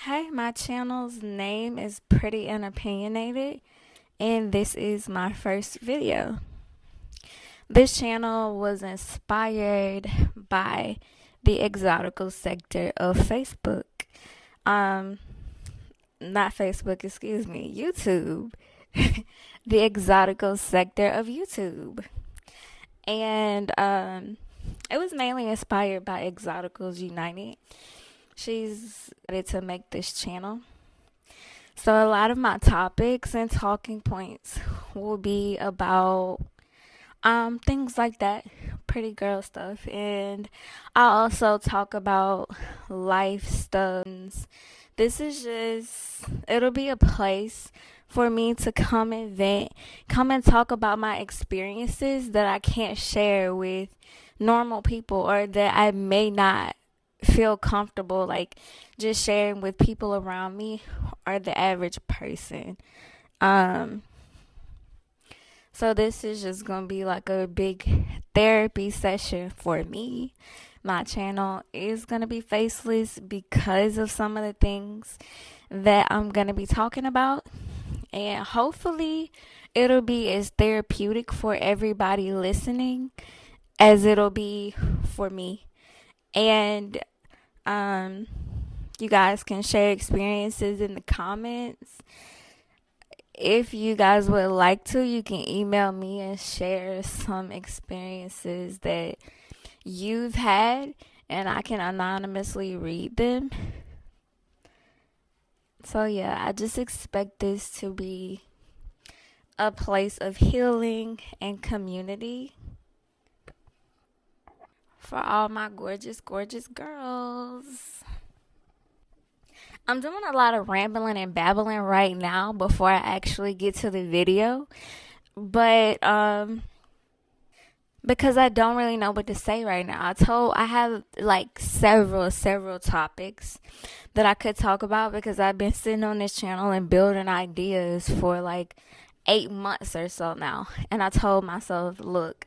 Hi, my channel's name is Pretty and Opinionated, and this is my first video. This channel was inspired by the exotical sector of Facebook. Um, Not Facebook, excuse me, YouTube. The exotical sector of YouTube. And it was mainly inspired by Exoticals United. She's decided to make this channel. So a lot of my topics and talking points will be about things like that, pretty girl stuff, and I'll also talk about life stuff. This is just it'll be a place for me to come and vent, come and talk about my experiences that I can't share with normal people or that I may not feel comfortable like just sharing with people around me or the average person. Um so this is just going to be like a big therapy session for me. My channel is going to be faceless because of some of the things that I'm going to be talking about, and hopefully it'll be as therapeutic for everybody listening as it'll be for me. And you guys can share experiences in the comments. If you guys would like to, you can email me and share some experiences that you've had, and I can anonymously read them. So, yeah, I just expect this to be a place of healing and community for all my gorgeous, gorgeous girls. I'm doing a lot of rambling and babbling right now before I actually get to the video. But because I don't really know what to say right now. I have like several topics that I could talk about because I've been sitting on this channel and building ideas for like 8 months or so now. And I told myself, look,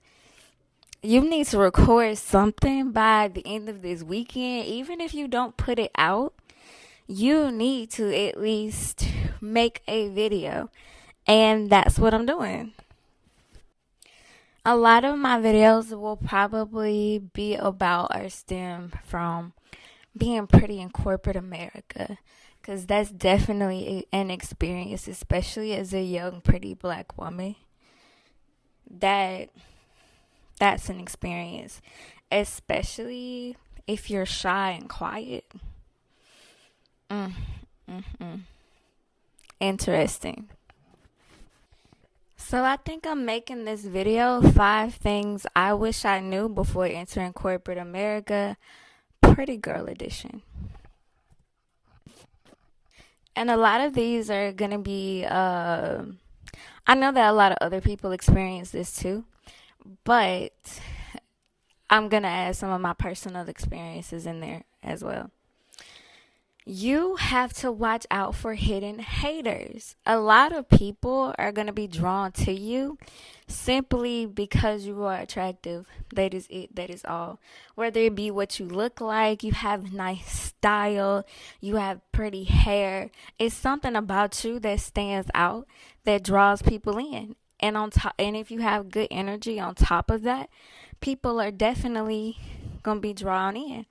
you need to record something by the end of this weekend. Even if you don't put it out, you need to at least make a video. And that's what I'm doing. A lot of my videos will probably be about or stem from being pretty in corporate America, because that's definitely an experience, especially as a young, pretty black woman. That's an experience, especially if you're shy and quiet. Interesting. So I think I'm making this video 5 things I wish I knew before entering corporate America, pretty girl edition. And a lot of these are going to be, I know that a lot of other people experience this too, but I'm going to add some of my personal experiences in there as well. You have to watch out for hidden haters. A lot of people are going to be drawn to you simply because you are attractive. That is it. That is all. Whether it be what you look like, you have nice style, you have pretty hair. It's something about you that stands out, that draws people in. And if you have good energy on top of that, people are definitely going to be drawn in.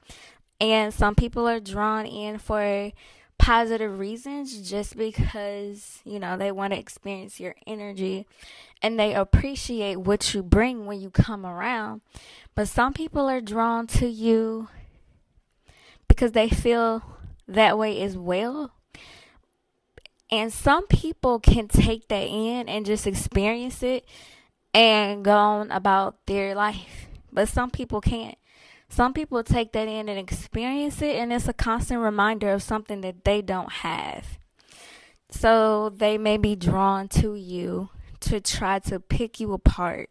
And some people are drawn in for positive reasons just because, they want to experience your energy and they appreciate what you bring when you come around. But some people are drawn to you because they feel that way as well. And some people can take that in and just experience it and go on about their life. But some people can't. Some people take that in and experience it, and it's a constant reminder of something that they don't have. So they may be drawn to you to try to pick you apart,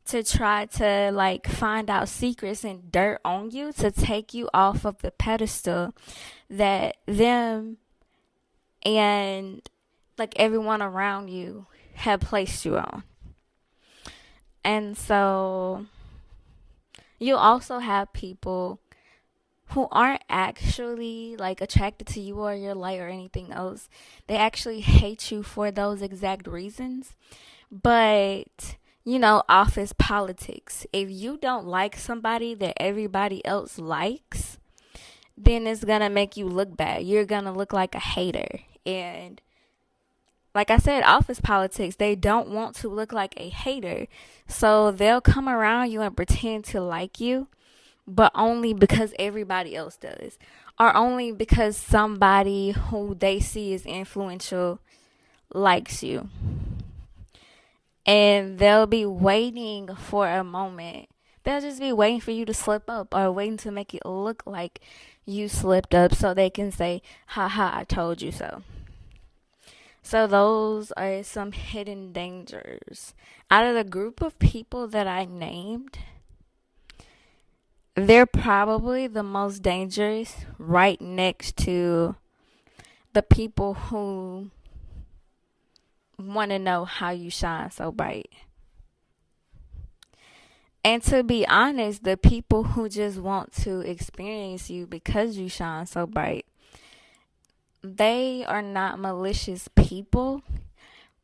to try to find out secrets and dirt on you, to take you off of the pedestal that them and everyone around you have placed you on. And so you also have people who aren't actually like attracted to you or your light or anything else. They actually hate you for those exact reasons. But office politics. If you don't like somebody that everybody else likes, then it's gonna make you look bad. You're gonna look like a hater. And like I said, office politics, they don't want to look like a hater. So they'll come around you and pretend to like you, but only because everybody else does. Or only because somebody who they see as influential likes you. And they'll be waiting for a moment. They'll just be waiting for you to slip up or waiting to make it look like you slipped up so they can say, haha, I told you so. So those are some hidden dangers. Out of the group of people that I named, they're probably the most dangerous, right next to the people who want to know how you shine so bright. And to be honest, the people who just want to experience you because you shine so bright, they are not malicious people.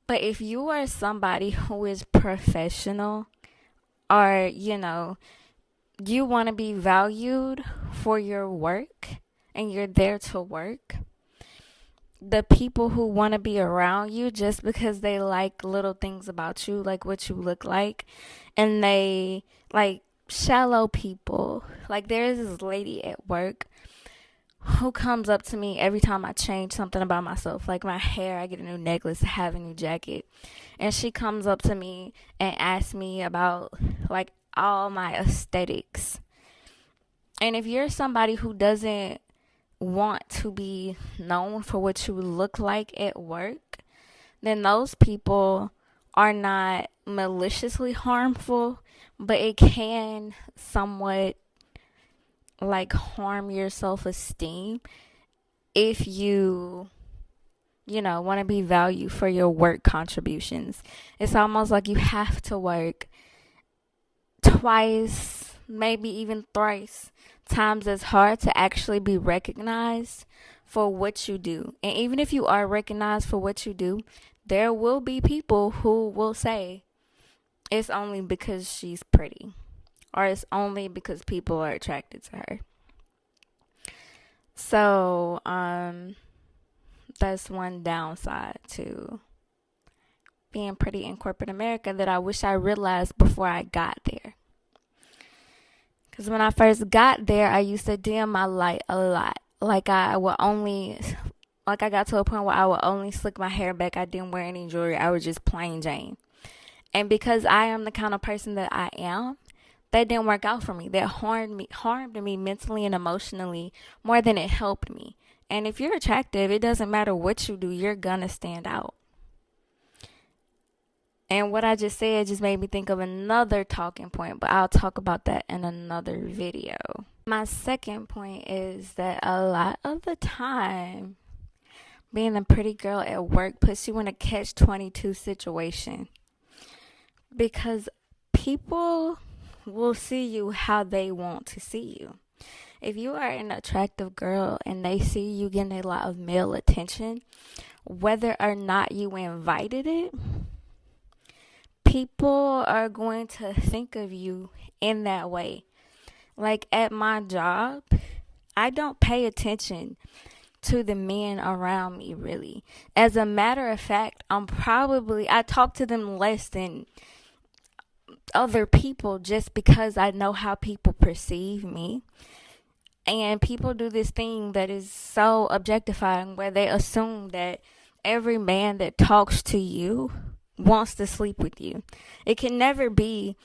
But if you are somebody who is professional, or you want to be valued for your work and you're there to work, the people who want to be around you just because they like little things about you, like what you look like, and they like shallow people. Like there's this lady at work who comes up to me every time I change something about myself, like my hair, I get a new necklace, I have a new jacket, and she comes up to me and asks me about like all my aesthetics. And if you're somebody who doesn't want to be known for what you look like at work, then those people are not maliciously harmful, but it can somewhat like harm your self-esteem if you want to be valued for your work contributions. It's almost like you have to work twice, maybe even thrice times as hard to actually be recognized for what you do. And even if you are recognized for what you do, there will be people who will say it's only because she's pretty, or it's only because people are attracted to her. So, that's one downside to being pretty in corporate America that I wish I realized before I got there. Because when I first got there, I used to dim my light a lot. I got to a point where I would only slick my hair back. I didn't wear any jewelry. I was just plain Jane. And because I am the kind of person that I am, that didn't work out for me. That harmed me mentally and emotionally more than it helped me. And if you're attractive, it doesn't matter what you do, you're gonna stand out. And what I just said just made me think of another talking point, but I'll talk about that in another video. My second point is that a lot of the time, being a pretty girl at work puts you in a catch-22 situation. Because people will see you how they want to see you. If you are an attractive girl and they see you getting a lot of male attention, whether or not you invited it, people are going to think of you in that way. Like at my job, I don't pay attention to the men around me really. As a matter of fact, I talk to them less than other people just because I know how people perceive me. And people do this thing that is so objectifying where they assume that every man that talks to you wants to sleep with you. It can never be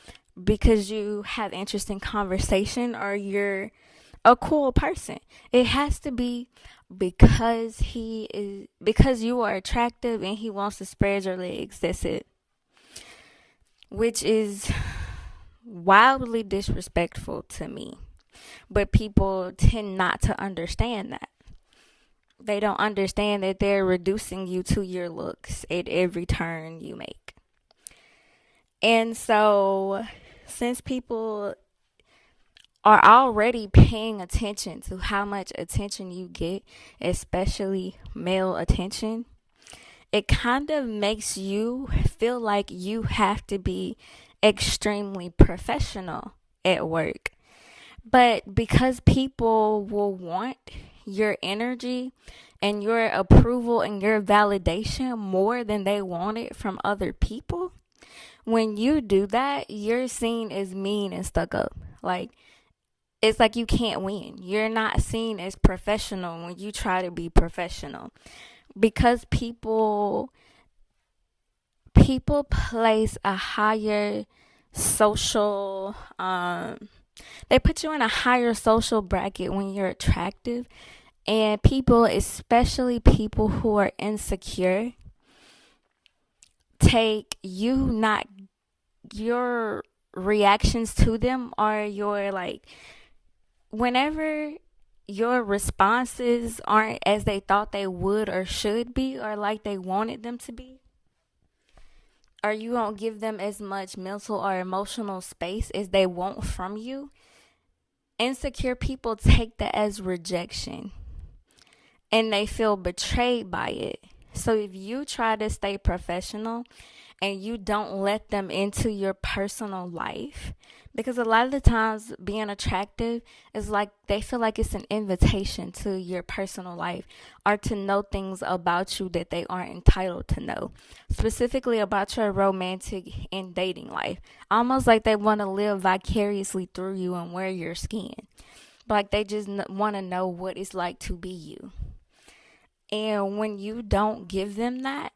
because you have interest in conversation or you're a cool person. It has to be because you are attractive and he wants to spread your legs. That's it. Which is wildly disrespectful to me. But people tend not to understand that. They don't understand that they're reducing you to your looks at every turn you make. And so, since people are already paying attention to how much attention you get, especially male attention, it kind of makes you feel like you have to be extremely professional at work. But because people will want your energy and your approval and your validation more than they want it from other people, when you do that, you're seen as mean and stuck up. Like, it's like you can't win. You're not seen as professional when you try to be professional because people place a higher social they put you in a higher social bracket when you're attractive, and people, especially people who are insecure, take you not your reactions to them or your like whenever your responses aren't as they thought they would or should be or like they wanted them to be, or you don't give them as much mental or emotional space as they want from you, insecure people take that as rejection and they feel betrayed by it. So if you try to stay professional and you don't let them into your personal life, because a lot of the times being attractive is like they feel like it's an invitation to your personal life or to know things about you that they aren't entitled to know, specifically about your romantic and dating life, almost like they want to live vicariously through you and wear your skin, like they just want to know what it's like to be you. And when you don't give them that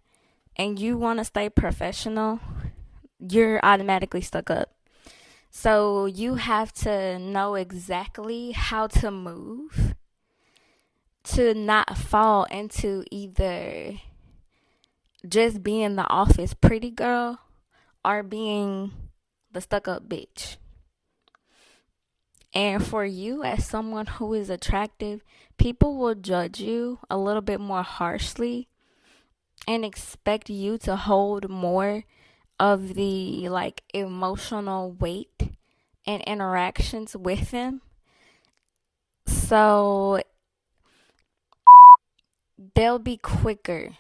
and you want to stay professional, you're automatically stuck up. So you have to know exactly how to move to not fall into either just being the office pretty girl or being the stuck up bitch. And for you, as someone who is attractive, people will judge you a little bit more harshly and expect you to hold more of the like emotional weight and interactions with them. So they'll be quicker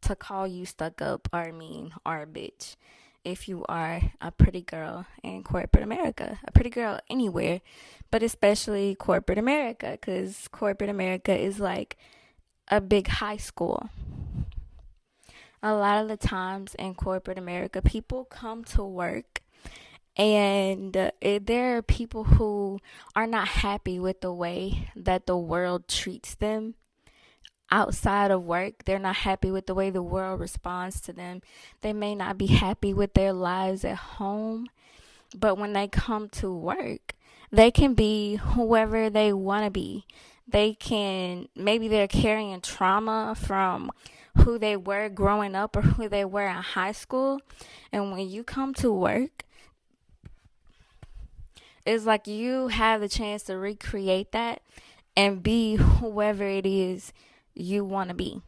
to call you stuck up or mean or a bitch if you are a pretty girl in corporate America, a pretty girl anywhere, but especially corporate America, because corporate America is like a big high school. A lot of the times in corporate America, people come to work and there are people who are not happy with the way that the world treats them outside of work. They're not happy with the way the world responds to them. They may not be happy with their lives at home, but when they come to work, they can be whoever they want to be. Maybe they're carrying trauma from who they were growing up or who they were in high school. And when you come to work, it's like you have the chance to recreate that and be whoever it is you want to be.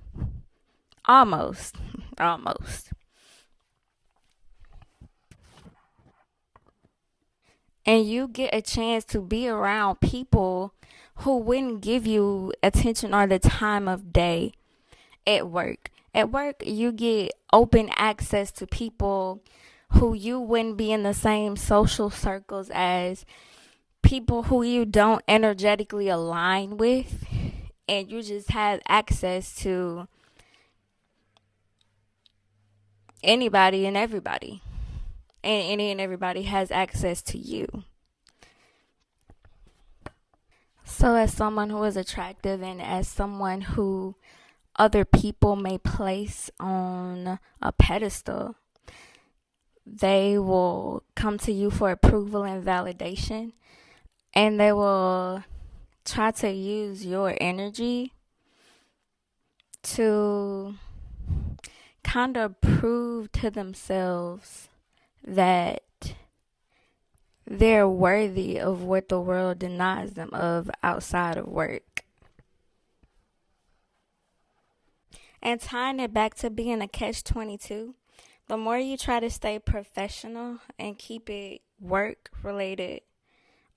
Almost. Almost. And you get a chance to be around people who wouldn't give you attention or the time of day at work. At work, you get open access to people who you wouldn't be in the same social circles as, people who you don't energetically align with, and you just have access to anybody and everybody. And any and everybody has access to you. So, as someone who is attractive and as someone who other people may place on a pedestal, they will come to you for approval and validation, and they will try to use your energy to kind of prove to themselves that they're worthy of what the world denies them of outside of work. And tying it back to being a catch 22, the more you try to stay professional and keep it work related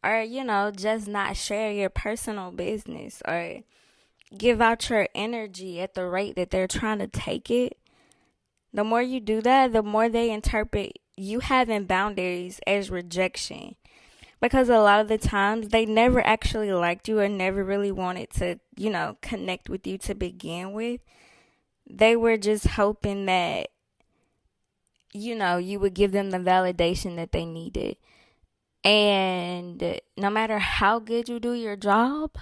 or, just not share your personal business or give out your energy at the rate that they're trying to take it, the more you do that, the more they interpret you having boundaries as rejection. Because a lot of the times they never actually liked you or never really wanted to, connect with you to begin with. They were just hoping that, you would give them the validation that they needed. And no matter how good you do your job,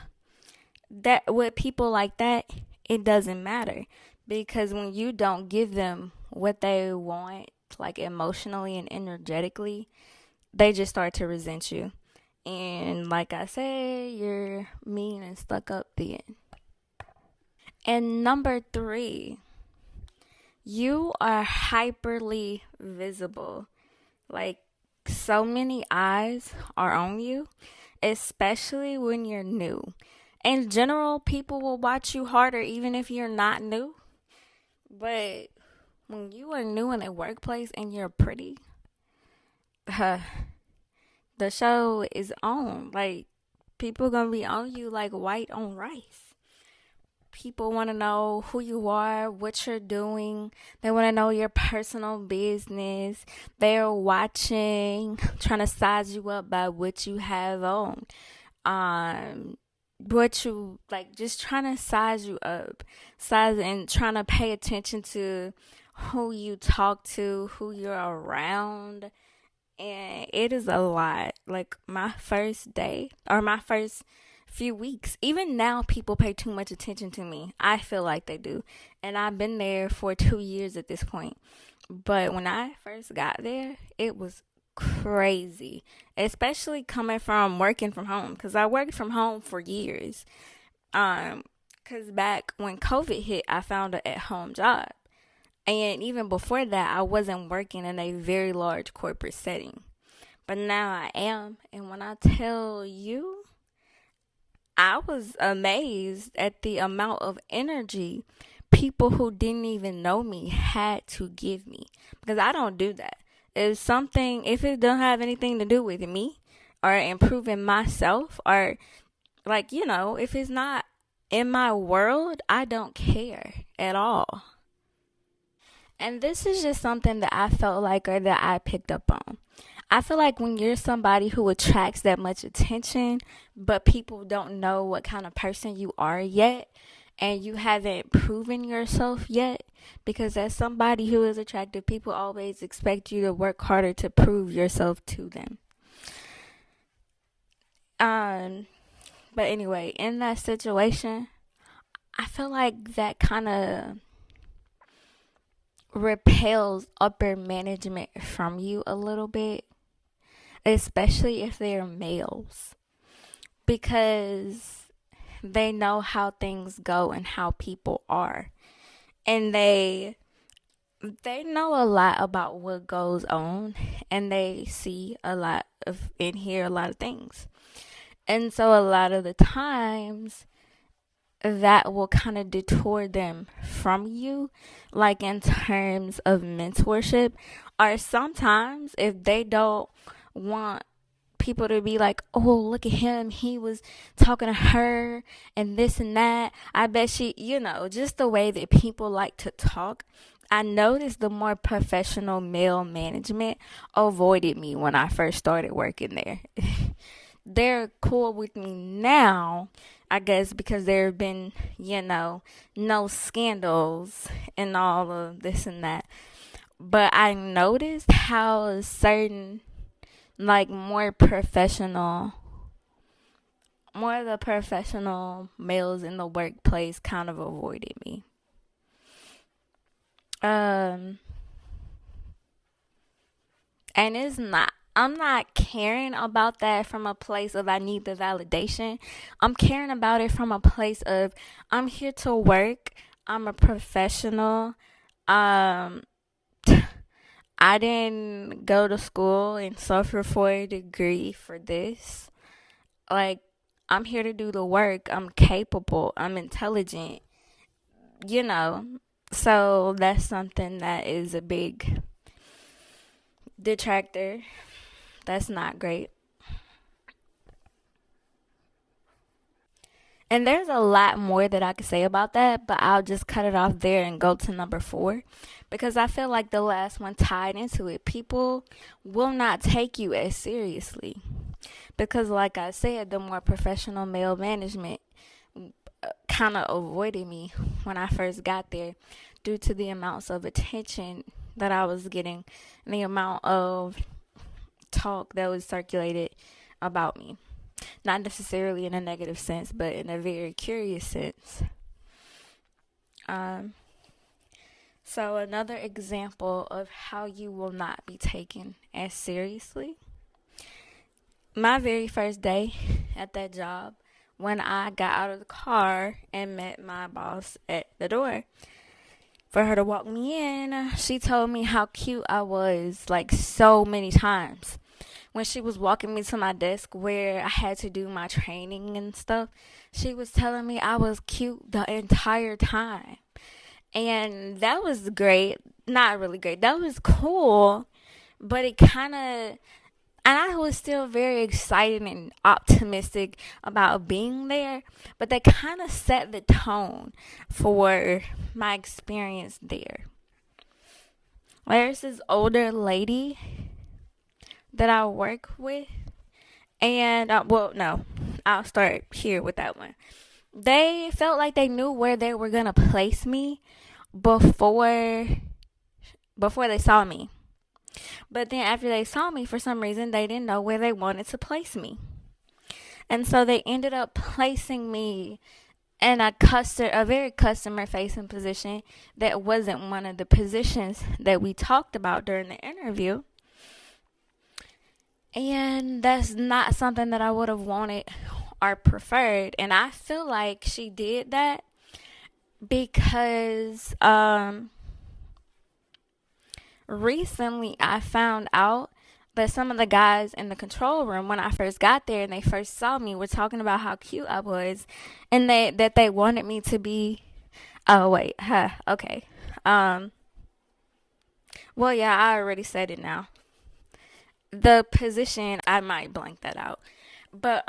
that with people like that, it doesn't matter. Because when you don't give them what they want, like emotionally and energetically, they just start to resent you. And like I said, you're mean and stuck up then. And number three, you are hyperly visible. Like, so many eyes are on you, especially when you're new. In general, people will watch you harder even if you're not new. But when you are new in a workplace and you're pretty, uh, the show is on. Like, people gonna be on you like white on rice. People want to know who you are, what you're doing. They want to know your personal business. They're watching, trying to size you up by what you have on. What you like, just trying to size you up, size and trying to pay attention to who you talk to, who you're around, and it is a lot. Like my first day or my first few weeks, even now, people pay too much attention to me. I feel like they do, and I've been there for 2 years at this point. But when I first got there, it was crazy, especially coming from working from home because I worked from home for years. Because back when COVID hit, I found an at home job. And even before that, I wasn't working in a very large corporate setting. But now I am. And when I tell you, I was amazed at the amount of energy people who didn't even know me had to give me. Because I don't do that. If it don't have anything to do with me or improving myself or like, if it's not in my world, I don't care at all. And this is just something that I felt like or that I picked up on. I feel like when you're somebody who attracts that much attention, but people don't know what kind of person you are yet, and you haven't proven yourself yet, because as somebody who is attractive, people always expect you to work harder to prove yourself to them. Um, but anyway, in that situation, I feel like that kind of repels upper management from you a little bit, especially if they're males, because they know how things go and how people are, and they know a lot about what goes on, and they see a lot of and hear a lot of things. And so a lot of the times that will kind of detour them from you, like in terms of mentorship, or sometimes if they don't want people to be like, oh, look at him, he was talking to her and this and that. I bet she, just the way that people like to talk. I noticed the more professional male management avoided me when I first started working there. They're cool with me now, I guess, because there have been, no scandals and all of this and that. But I noticed how certain, like, more of the professional males in the workplace kind of avoided me. Um, and I'm not caring about that from a place of I need the validation. I'm caring about it from a place of I'm here to work. I'm a professional. Um, I didn't go to school and suffer for a degree for this. Like, I'm here to do the work. I'm capable. I'm intelligent. You know. So that's something that is a big detractor. That's not great. And there's a lot more that I could say about that, but I'll just cut it off there and go to number 4 because I feel like the last one tied into it. People will not take you as seriously because, like I said, the more professional male management kind of avoided me when I first got there due to the amounts of attention that I was getting and the amount of talk that was circulated about me. Not necessarily in a negative sense, but in a very curious sense. Um, so, another example of how you will not be taken as seriously. My very first day at that job, when I got out of the car and met my boss at the door, for her to walk me in, she told me how cute I was, like so many times. When she was walking me to my desk where I had to do my training and stuff, she was telling me I was cute the entire time. And that was great. Not really great. That was cool. But it kind of, and I was still very excited and optimistic about being there, but that kind of set the tone for my experience there. There's this older lady that I work with, and well, no, I'll start here with that one. They felt like they knew where they were gonna place me before they saw me. But then after they saw me, for some reason, they didn't know where they wanted to place me. And so they ended up placing me in a very customer facing position that wasn't one of the positions that we talked about during the interview. And that's not something that I would have wanted or preferred. And I feel like she did that because recently I found out that some of the guys in the control room when I first got there and they first saw me were talking about how cute I was and that they wanted me to be okay. Well, yeah, I already said it now. The position, I might blank that out. But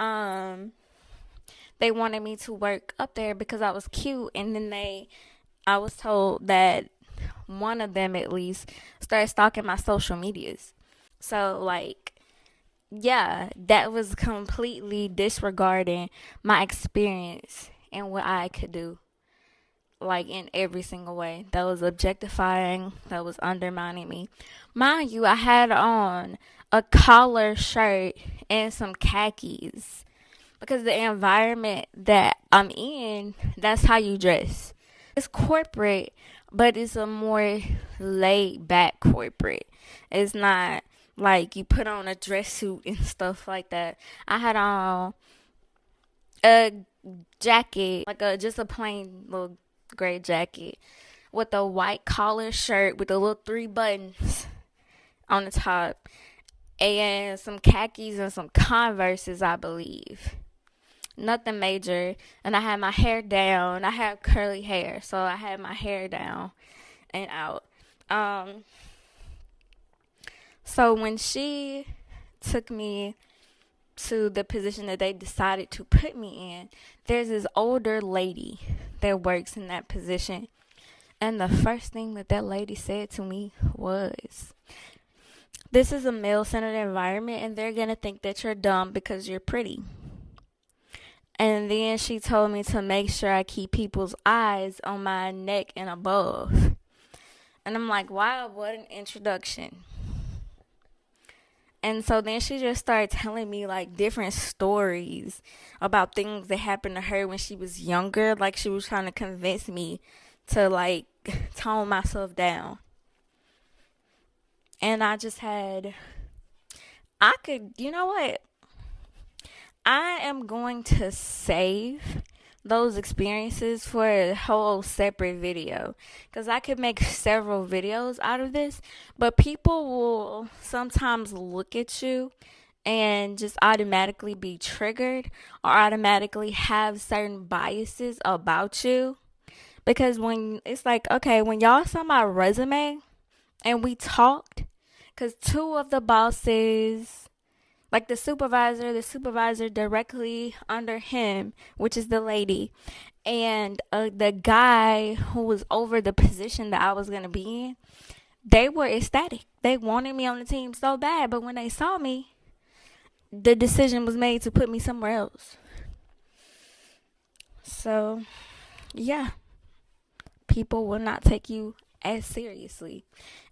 they wanted me to work up there because I was cute, and then I was told that one of them at least started stalking my social medias. So like, yeah, that was completely disregarding my experience and what I could do, like in every single way. That was objectifying, that was undermining me. Mind you, I had on a collar shirt and some khakis because the environment that I'm in, that's how you dress. It's corporate, but it's a more laid back corporate. It's not like you put on a dress suit and stuff like that. I had on a jacket, like just a plain little gray jacket with a white collar shirt with the little 3 buttons on the top and some khakis and some Converses, I believe. Nothing major. And I had my hair down. I had curly hair, so I had my hair down and out. So when she took me to the position that they decided to put me in, there's this older lady that works in that position. And the first thing that lady said to me was, "This is a male-centered environment, and they're going to think that you're dumb because you're pretty." And then she told me to make sure I keep people's eyes on my neck and above. And I'm like, wow, what an introduction. And so then she just started telling me like different stories about things that happened to her when she was younger. Like she was trying to convince me to like tone myself down. And you know what? I am going to save those experiences for a whole separate video because I could make several videos out of this, but people will sometimes look at you and just automatically be triggered or automatically have certain biases about you because when it's like, okay, when y'all saw my resume and we talked, because two of the bosses Like the supervisor directly under him, which is the lady, and the guy who was over the position that I was gonna be in, they were ecstatic. They wanted me on the team so bad, but when they saw me, the decision was made to put me somewhere else. So, yeah, people will not take you as seriously.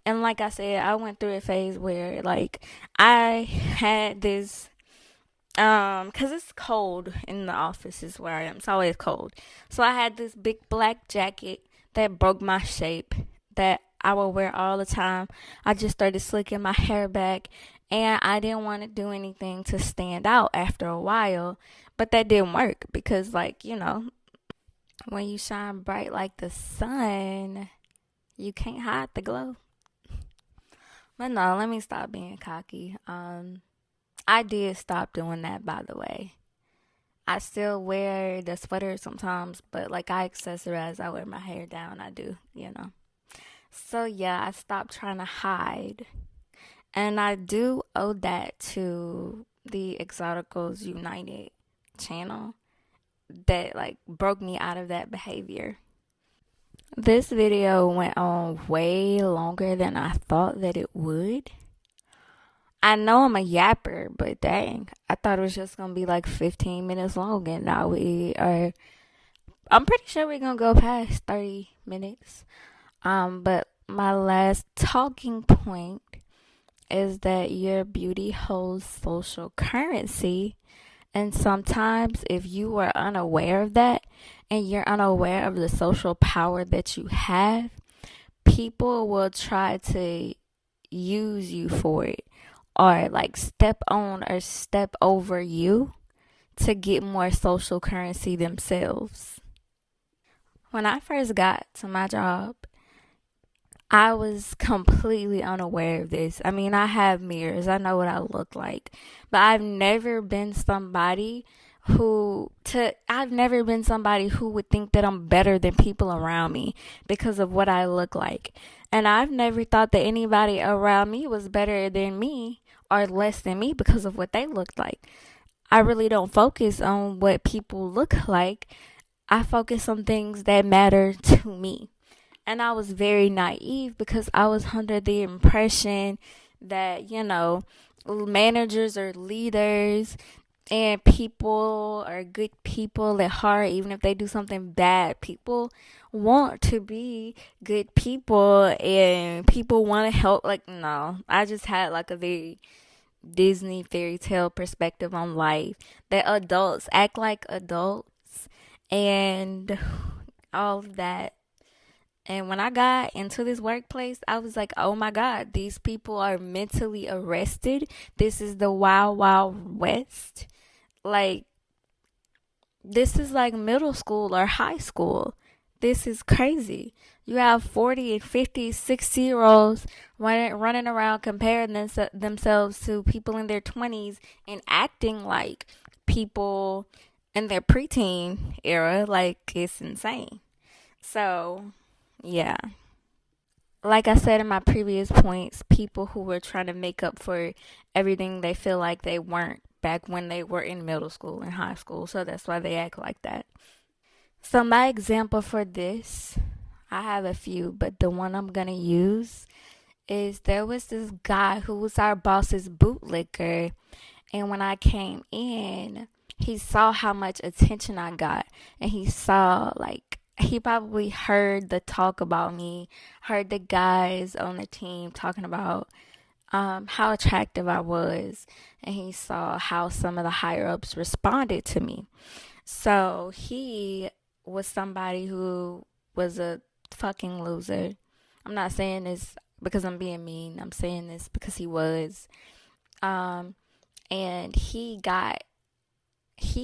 And like I said, I went through a phase where like I had this cuz it's cold in the offices where I am. It's always cold. So I had this big black jacket that broke my shape that I would wear all the time. I just started slicking my hair back and I didn't want to do anything to stand out after a while, but that didn't work because like, when you shine bright like the sun, you can't hide the glow. But no, let me stop being cocky. I did stop doing that, by the way. I still wear the sweater sometimes, but like I accessorize, I wear my hair down. I do. So yeah, I stopped trying to hide. And I do owe that to the Exoticals United channel that like broke me out of that behavior. This video went on way longer than I thought that it would. I know I'm a yapper, but dang, I thought it was just gonna be like 15 minutes long, and now we are. I'm pretty sure we're gonna go past 30 minutes. But my last talking point is that your beauty holds social currency, and sometimes if you are unaware of that, and you're unaware of the social power that you have, people will try to use you for it or like step on or step over you to get more social currency themselves. When I first got to my job, I was completely unaware of this. I mean, I have mirrors. I know what I look like. But I've never been somebody who would think that I'm better than people around me because of what I look like. And I've never thought that anybody around me was better than me or less than me because of what they looked like. I really don't focus on what people look like. I focus on things that matter to me. And I was very naive because I was under the impression that, managers or leaders and people are good people at heart, even if they do something bad. People want to be good people and people want to help. Like, no, I just had like a very Disney fairy tale perspective on life that adults act like adults and all of that. And when I got into this workplace, I was like, oh my God, these people are mentally arrested. This is the wild, wild west. Like, this is like middle school or high school. This is crazy. You have 40 and 50, 60-year-olds running around comparing themselves to people in their 20s and acting like people in their preteen era. Like, it's insane. So, yeah. Like I said in my previous points, people who were trying to make up for everything they feel like they weren't back when they were in middle school and high school. So that's why they act like that. So, my example for this, I have a few, but the one I'm going to use is there was this guy who was our boss's bootlicker. And when I came in, he saw how much attention I got. And he saw, like, he probably heard the talk about me, heard the guys on the team talking about how attractive I was. And he saw how some of the higher ups responded to me. So he was somebody who was a fucking loser. I'm not saying this because I'm being mean. I'm saying this because he was. And he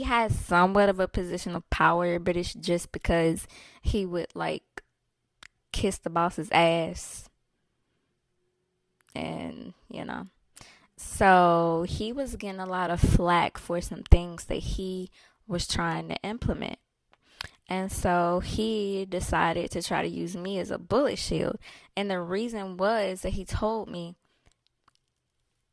has somewhat of a position of power, but it's just because he would like kiss the boss's ass. And, so he was getting a lot of flack for some things that he was trying to implement. And so he decided to try to use me as a bullet shield. And the reason was that he told me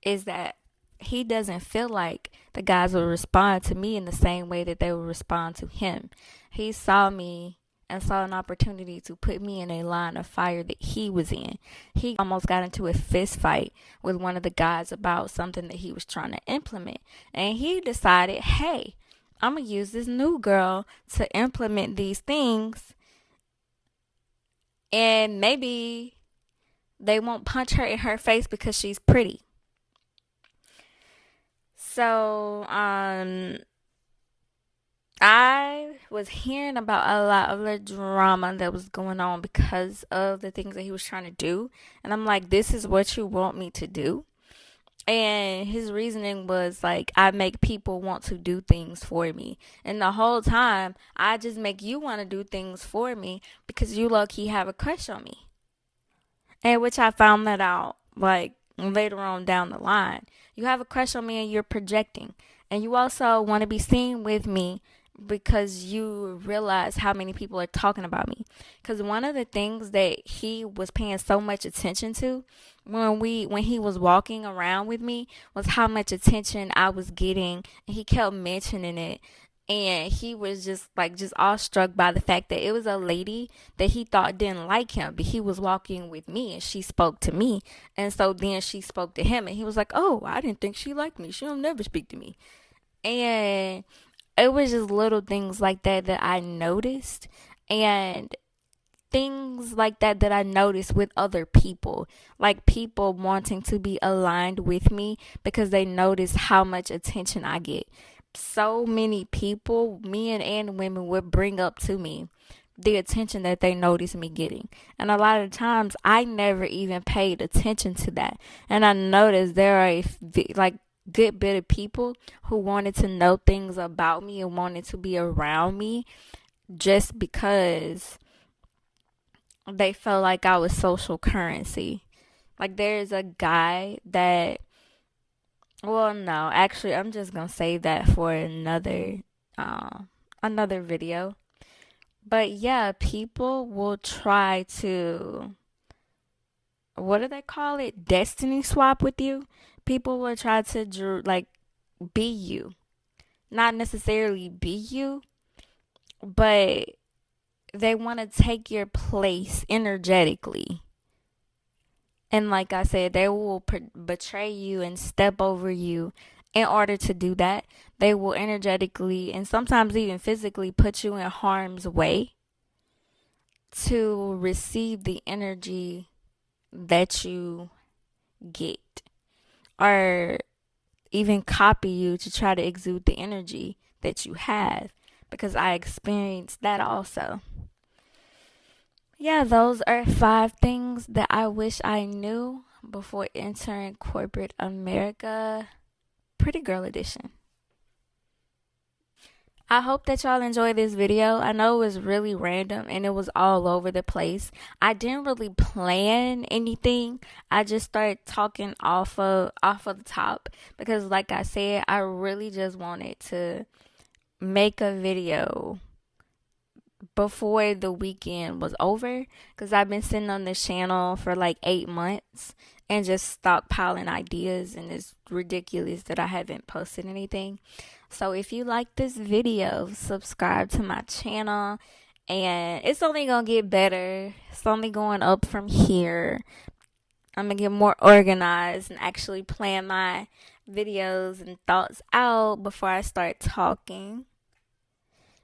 is that he doesn't feel like the guys will respond to me in the same way that they will respond to him. He saw me and saw an opportunity to put me in a line of fire that he was in. He almost got into a fist fight with one of the guys about something that he was trying to implement. And he decided, hey, I'm going to use this new girl to implement these things, and maybe they won't punch her in her face because she's pretty. So, I was hearing about a lot of the drama that was going on because of the things that he was trying to do. And I'm like, this is what you want me to do? And his reasoning was like, I make people want to do things for me. And the whole time, I just make you want to do things for me because you low key have a crush on me. And which I found that out like later on down the line. You have a crush on me and you're projecting. And you also want to be seen with me because you realize how many people are talking about me. Because one of the things that he was paying so much attention to when he was walking around with me was how much attention I was getting. And he kept mentioning it, and he was just awestruck by the fact that it was a lady that he thought didn't like him, but he was walking with me and she spoke to me. And so then she spoke to him and he was like, oh, I didn't think she liked me, she'll never speak to me. And it was just little things like that that I noticed, and things like that I noticed with other people, like people wanting to be aligned with me because they notice how much attention I get. So many people, men and women, would bring up to me the attention that they notice me getting. And a lot of times I never even paid attention to that. And I noticed there are like good bit of people who wanted to know things about me and wanted to be around me just because they felt like I was social currency. Like there's a guy that, well, no, actually, I'm just gonna save that for another video. But yeah, people will try to, what do they call it? Destiny swap with you. People will try to be you, not necessarily be you, but they want to take your place energetically. And like I said, they will betray you and step over you in order to do that. They will energetically and sometimes even physically put you in harm's way to receive the energy that you get, or even copy you to try to exude the energy that you have, because I experienced that also. Yeah, those are 5 things that I wish I knew before entering corporate America. Pretty girl edition. I hope that y'all enjoyed this video. I know it was really random and it was all over the place. I didn't really plan anything. I just started talking off of the top because like I said, I really just wanted to make a video before the weekend was over, because I've been sitting on this channel for like 8 months and just stockpiling ideas, and it's ridiculous that I haven't posted anything. So if you like this video, subscribe to my channel, and it's only gonna get better. It's only going up from here. I'm gonna get more organized and actually plan my videos and thoughts out before I start talking.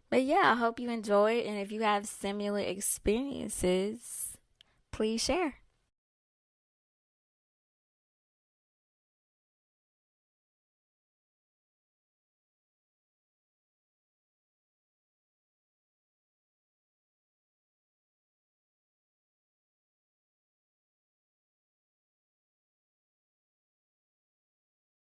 But yeah, I hope you enjoyed, and if you have similar experiences, please share.